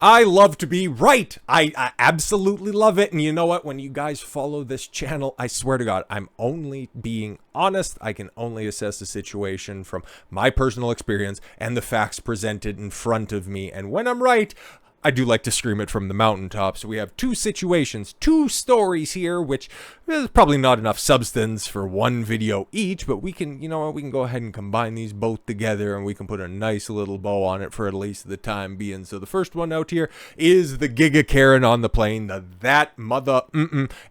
I love to be right. I absolutely love it. And you know what? When you guys follow this channel, I swear to God, I'm only being honest. I can only assess the situation from my personal experience and the facts presented in front of me. And when I'm right, I do like to scream it from the mountaintops. We have two situations, two stories here, which is probably not enough substance for one video each, but we can, you know what, we can go ahead and combine these both together and we can put a nice little bow on it for at least the time being. So the first one out here is the Giga Karen on the plane, that mother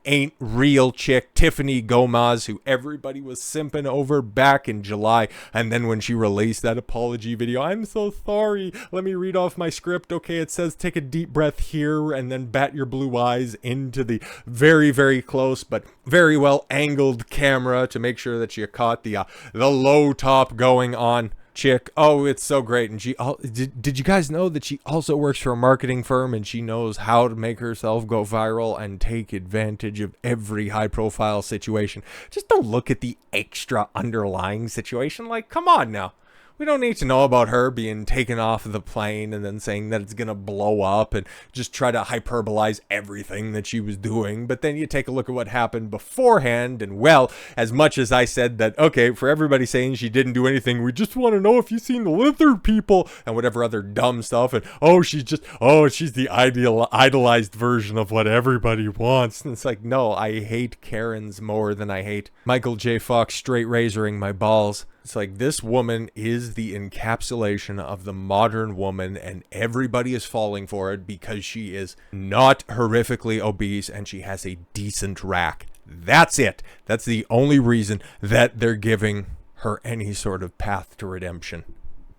ain't real chick, Tiffany Gomas, who everybody was simping over back in July. And then when she released that apology video, I'm so sorry. Let me read off my script. Okay, it says, take a deep breath here and then bat your blue eyes into the very, very close but very well angled camera to make sure that you caught the low top going on chick. Oh, it's so great. And she did you guys know that she also works for a marketing firm and she knows how to make herself go viral and take advantage of every high profile situation? Just don't look at the extra underlying situation. Like, come on now. We don't need to know about her being taken off of the plane and then saying that it's going to blow up and just try to hyperbolize everything that she was doing. But then you take a look at what happened beforehand. And well, as much as I said that, okay, for everybody saying she didn't do anything, we just want to know if you've seen the lizard people and whatever other dumb stuff. And she's the idolized version of what everybody wants. And it's like, no, I hate Karens more than I hate Michael J. Fox straight razoring my balls. It's like, this woman is the encapsulation of the modern woman and everybody is falling for it because she is not horrifically obese and she has a decent rack. That's it. That's the only reason that they're giving her any sort of path to redemption.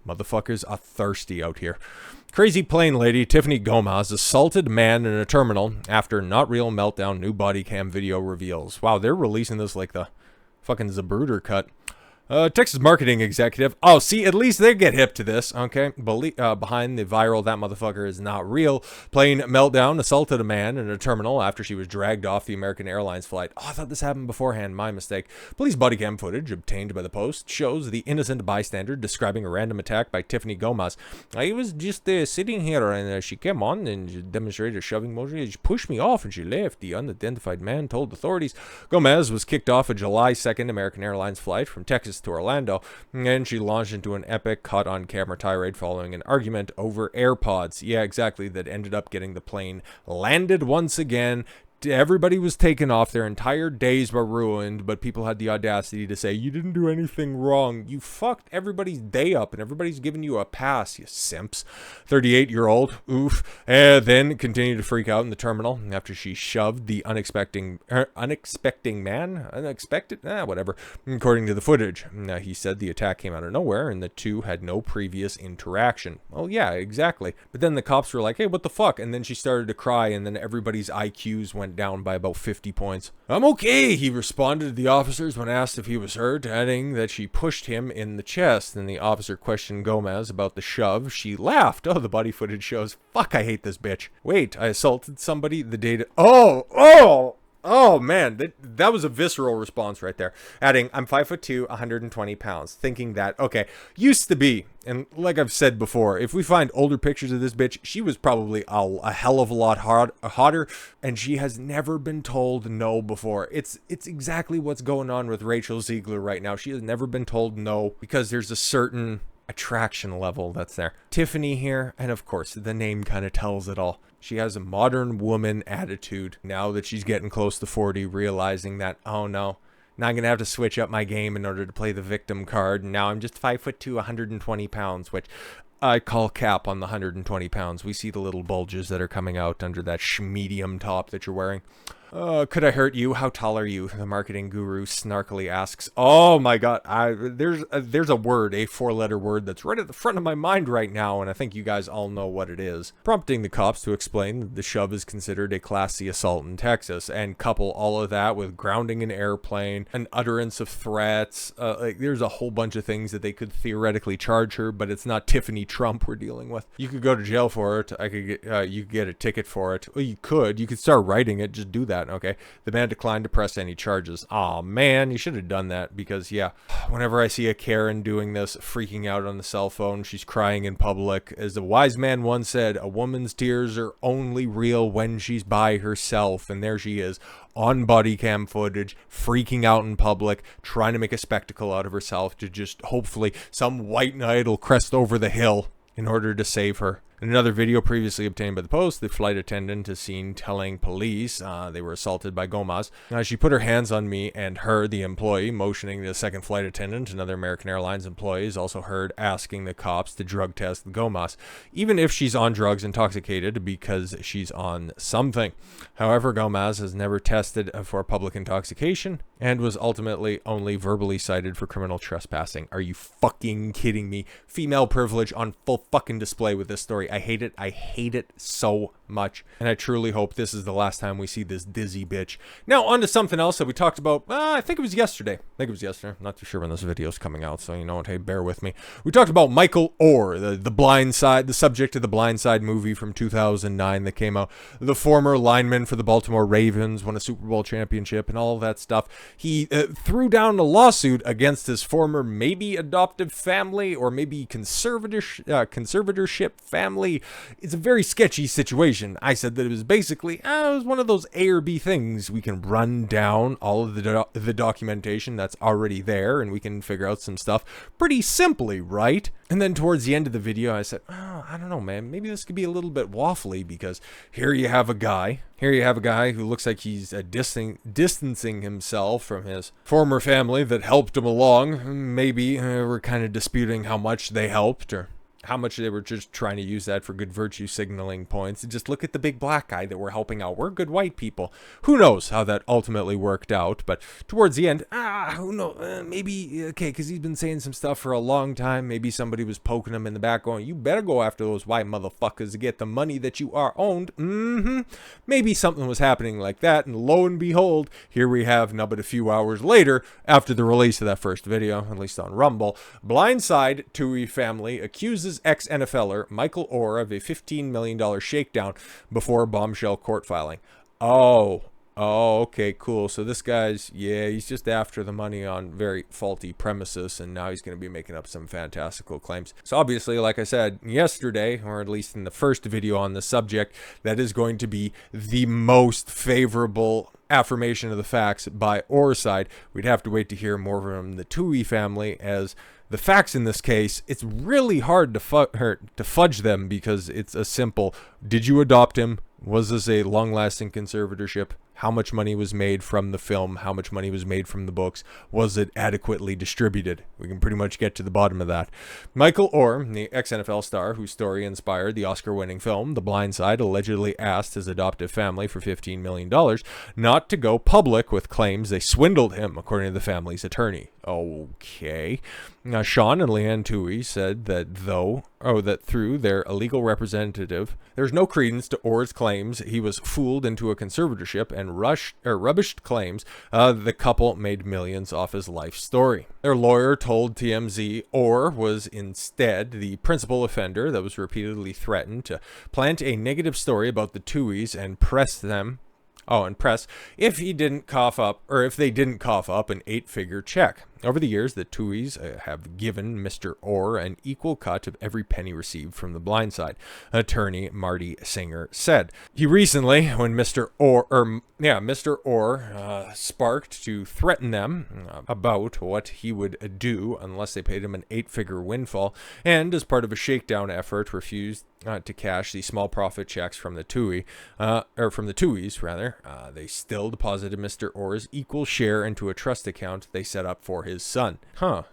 Motherfuckers are thirsty out here. Crazy plane lady Tiffany Gomas assaulted man in a terminal after not real meltdown, new body cam video reveals. Wow, they're releasing this like the fucking Zabruder cut. Texas marketing executive. Oh, see, at least they get hip to this, okay? Behind the viral, that motherfucker is not real. Plane meltdown, assaulted a man in a terminal after she was dragged off the American Airlines flight. Oh, I thought this happened beforehand. My mistake. Police body cam footage obtained by the Post shows the innocent bystander describing a random attack by Tiffany Gomas. I was just sitting here and she came on and she demonstrated a shoving motion. She pushed me off and she left. The unidentified man told authorities. Gomas was kicked off a July 2nd American Airlines flight from Texas to Orlando, and she launched into an epic caught on camera tirade following an argument over AirPods. Yeah, exactly, that ended up getting the plane landed once again. Everybody was taken off. Their entire days were ruined, but people had the audacity to say, you didn't do anything wrong. You fucked everybody's day up, and everybody's giving you a pass, you simps. 38-year-old, oof, and then continued to freak out in the terminal after she shoved the unexpected man, whatever, according to the footage. He said the attack came out of nowhere, and the two had no previous interaction. Well, yeah, exactly. But then the cops were like, hey, what the fuck? And then she started to cry, and then everybody's IQs went down by about 50 points. I'm okay, he responded to the officers when asked if he was hurt, adding that she pushed him in the chest. And the officer questioned Gomas about the shove. She laughed. Oh, the body footage shows. Fuck, I hate this bitch. Wait, I assaulted somebody the day to... Oh man, that was a visceral response right there. Adding, I'm 5'2", 120 pounds. Thinking that, okay, used to be, and like I've said before, if we find older pictures of this bitch, she was probably a hell of a lot hotter, and she has never been told no before. It's exactly what's going on with Rachel Ziegler right now. She has never been told no because there's a certain attraction level that's there. Tiffany here, and of course, the name kind of tells it all. She has a modern woman attitude now that she's getting close to 40, realizing that, oh no, now I'm going to have to switch up my game in order to play the victim card. And now I'm just 5'2", 120 pounds, which I call cap on the 120 pounds. We see the little bulges that are coming out under that medium top that you're wearing. Could I hurt you? How tall are you? The marketing guru snarkily asks. Oh my god, there's a word, a four-letter word that's right at the front of my mind right now, and I think you guys all know what it is. Prompting the cops to explain that the shove is considered a Class C assault in Texas, and couple all of that with grounding an airplane, an utterance of threats. Like, there's a whole bunch of things that they could theoretically charge her, but it's not Tiffany Trump we're dealing with. You could go to jail for it. You could get a ticket for it. Well, you could start writing it. Just do that. that. Okay. The man declined to press any charges. Aw, man, you should have done that because, yeah, whenever I see a Karen doing this, freaking out on the cell phone, she's crying in public. As the wise man once said, a woman's tears are only real when she's by herself. And there she is on body cam footage, freaking out in public, trying to make a spectacle out of herself to just hopefully some white knight will crest over the hill in order to save her. In another video previously obtained by the Post, the flight attendant is seen telling police they were assaulted by Gomas. She put her hands on me and her, the employee, motioning the second flight attendant. Another American Airlines employee is also heard asking the cops to drug test Gomas, even if she's on drugs intoxicated because she's on something. However, Gomas has never tested for public intoxication and was ultimately only verbally cited for criminal trespassing. Are you fucking kidding me? Female privilege on full fucking display with this story. I hate it. I hate it so much. And I truly hope this is the last time we see this dizzy bitch. Now, on to something else that we talked about. I think it was yesterday. I'm not too sure when this video is coming out, so you know what? Hey, bear with me. We talked about Michael Oher, the Blind Side, the subject of the Blind Side movie from 2009 that came out. The former lineman for the Baltimore Ravens, won a Super Bowl championship and all of that stuff. He threw down a lawsuit against his former maybe adoptive family or maybe conservatorship family. It's a very sketchy situation. I said that it was basically, it was one of those A or B things. We can run down all of the documentation that's already there and we can figure out some stuff pretty simply, right? And then towards the end of the video, I said, I don't know, man, maybe this could be a little bit waffly because here you have a guy who looks like he's distancing himself from his former family that helped him along. Maybe we're kind of disputing how much they helped or how much they were just trying to use that for good virtue signaling points. Just look at the big black guy that we're helping out. We're good white people. Who knows how that ultimately worked out? But towards the end, who knows? Maybe, okay, because he's been saying some stuff for a long time. Maybe somebody was poking him in the back going, you better go after those white motherfuckers to get the money that you are owned. Maybe something was happening like that. And lo and behold, here we have, now but a few hours later, after the release of that first video, at least on Rumble, Blindside Tuohy Family accuses ex-NFLer Michael Oher of a $15 million shakedown before bombshell court filing. Oh, okay, cool. So this guy's, he's just after the money on very faulty premises, and now he's going to be making up some fantastical claims. So obviously, like I said yesterday, or at least in the first video on the subject, that is going to be the most favorable affirmation of the facts by Oher's side. We'd have to wait to hear more from the Tuohy family, as the facts in this case, it's really hard to fudge them because it's a simple, did you adopt him? Was this a long-lasting conservatorship? How much money was made from the film? How much money was made from the books? Was it adequately distributed? We can pretty much get to the bottom of that. Michael Oher, the ex-NFL star whose story inspired the Oscar-winning film The Blind Side, allegedly asked his adoptive family for $15 million not to go public with claims they swindled him, according to the family's attorney. Okay. Now, Sean and Leigh Tuohy said that that through their illegal representative, there's no credence to Oher's claims he was fooled into a conservatorship and rubbished claims the couple made millions off his life story. Their lawyer told TMZ Oher was instead the principal offender that was repeatedly threatened to plant a negative story about the Tuohys and press if they didn't cough up an 8-figure check. Over the years, the Tuohys have given Mr. Oher an equal cut of every penny received from the Blind Side, attorney Marty Singer said. He recently, when Mr. Oher sparked to threaten them about what he would do unless they paid him an 8-figure windfall, and as part of a shakedown effort, refused to cash the small profit checks from the Tuohys. They still deposited Mr. Oher's equal share into a trust account they set up for his son.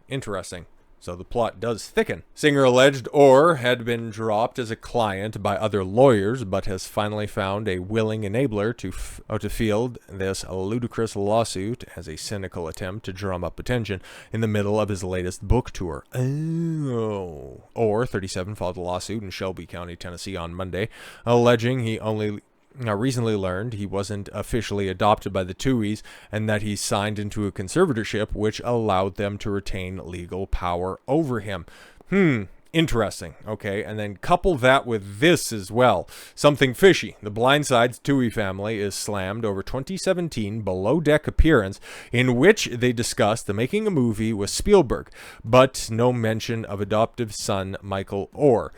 Interesting. So the plot does thicken. Singer alleged Oher had been dropped as a client by other lawyers, but has finally found a willing enabler to field this ludicrous lawsuit as a cynical attempt to drum up attention in the middle of his latest book tour. Oher, 37, filed a lawsuit in Shelby County, Tennessee on Monday, alleging he only recently learned he wasn't officially adopted by the Tuohys and that he signed into a conservatorship which allowed them to retain legal power over him. Interesting. Okay. And then couple that with this as well. Something fishy. The Blindside's Tuohy Family is slammed over 2017 Below Deck appearance in which they discussed the making a movie with Spielberg, but no mention of adoptive son Michael Oher.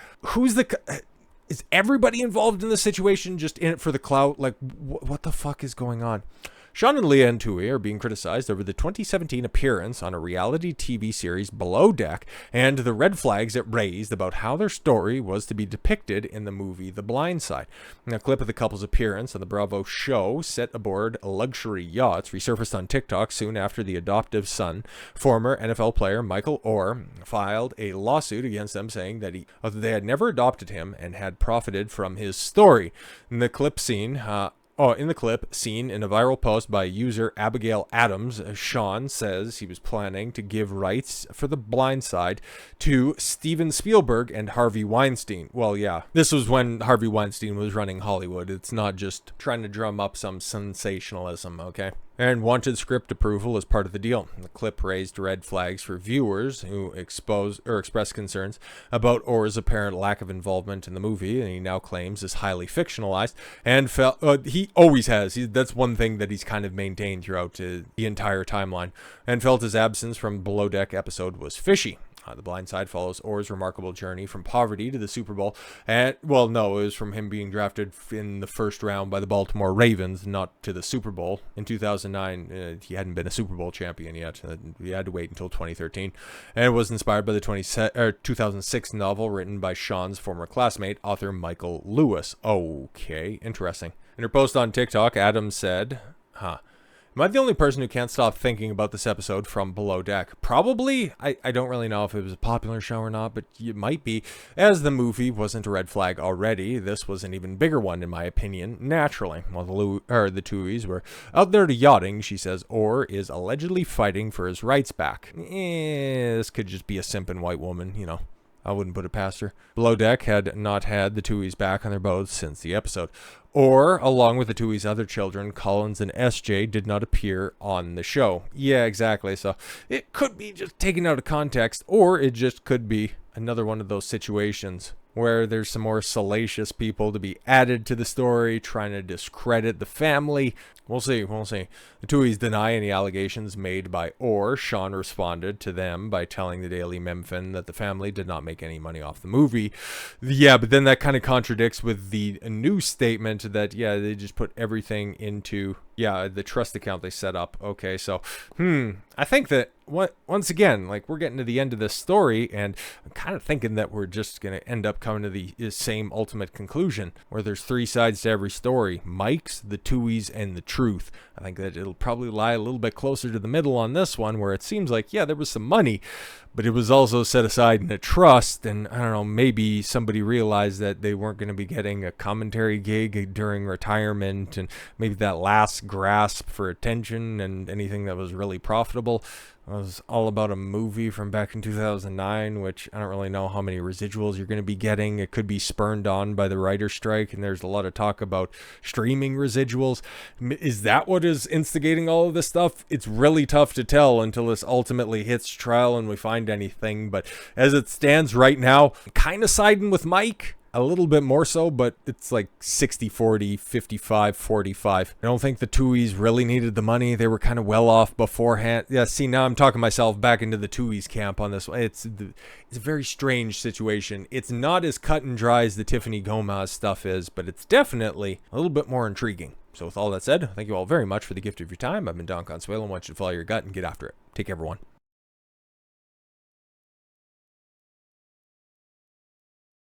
Is everybody involved in this situation just in it for the clout? Like, what the fuck is going on? Sean and Leigh and Tuohy are being criticized over the 2017 appearance on a reality TV series Below Deck and the red flags it raised about how their story was to be depicted in the movie The Blind Side. A clip of the couple's appearance on the Bravo show set aboard luxury yachts resurfaced on TikTok soon after the adoptive son, former NFL player Michael Oher, filed a lawsuit against them saying that they had never adopted him and had profited from his story. In the clip seen in a viral post by user Abigail Adams, Sean says he was planning to give rights for The Blind Side to Steven Spielberg and Harvey Weinstein. Well, yeah, this was when Harvey Weinstein was running Hollywood. It's not just trying to drum up some sensationalism, okay? And wanted script approval as part of the deal. The clip raised red flags for viewers who expressed concerns about Oher's apparent lack of involvement in the movie, and he now claims is highly fictionalized. And he always has. That's one thing that he's kind of maintained throughout the entire timeline. And felt his absence from Below Deck episode was fishy. The Blind Side follows Oher's remarkable journey from poverty to the Super Bowl. And, well, no, it was from him being drafted in the first round by the Baltimore Ravens, not to the Super Bowl. In 2009, he hadn't been a Super Bowl champion yet. He had to wait until 2013. And it was inspired by the 2006 novel written by Sean's former classmate, author Michael Lewis. Okay, interesting. In her post on TikTok, Adams said, am I the only person who can't stop thinking about this episode from Below Deck? Probably. I don't really know if it was a popular show or not, but it might be. As the movie wasn't a red flag already, this was an even bigger one, in my opinion, naturally. While the Tuohys were out there to yachting, she says Oher is allegedly fighting for his rights back. This could just be a simping white woman, you know. I wouldn't put it past her. Below Deck had not had the Tuohys back on their boats since the episode. Or, along with the Tuohys' other children, Collins and SJ, did not appear on the show. Yeah, exactly. So it could be just taken out of context, or it just could be another one of those situations where there's some more salacious people to be added to the story, trying to discredit the family. We'll see. The Tuohys deny any allegations made by Oher. Sean responded to them by telling the Daily Memphis that the family did not make any money off the movie. Yeah, but then that kind of contradicts with the new statement that, yeah, they just put everything into, the trust account they set up. Okay, so, I think that, once again, like, we're getting to the end of this story, and I'm kind of thinking that we're just going to end up coming to the same ultimate conclusion, where there's three sides to every story: Mike's, the Tuohys, and the truth. I think that it'll probably lie a little bit closer to the middle on this one, where it seems like, yeah, there was some money, but it was also set aside in a trust, and I don't know, maybe somebody realized that they weren't going to be getting a commentary gig during retirement, and maybe that last grasp for attention and anything that was really profitable was all about a movie from back in 2009, which I don't really know how many residuals you're going to be getting. It could be spurned on by the writer's strike, and there's a lot of talk about streaming residuals. Is that what is instigating all of this stuff? It's really tough to tell until this ultimately hits trial and we find anything, but as it stands right now, kind of siding with Mike. A little bit more so, but it's like 60-40, 55-45. I don't think the Tuohys really needed the money. They were kind of well off beforehand. Yeah, see, now I'm talking myself back into the Tuohys camp on this. It's a very strange situation. It's not as cut and dry as the Tiffany Gomas stuff is, but it's definitely a little bit more intriguing. So with all that said, thank you all very much for the gift of your time. I've been Don Consuelo, and I want you to follow your gut and get after it. Take care, everyone.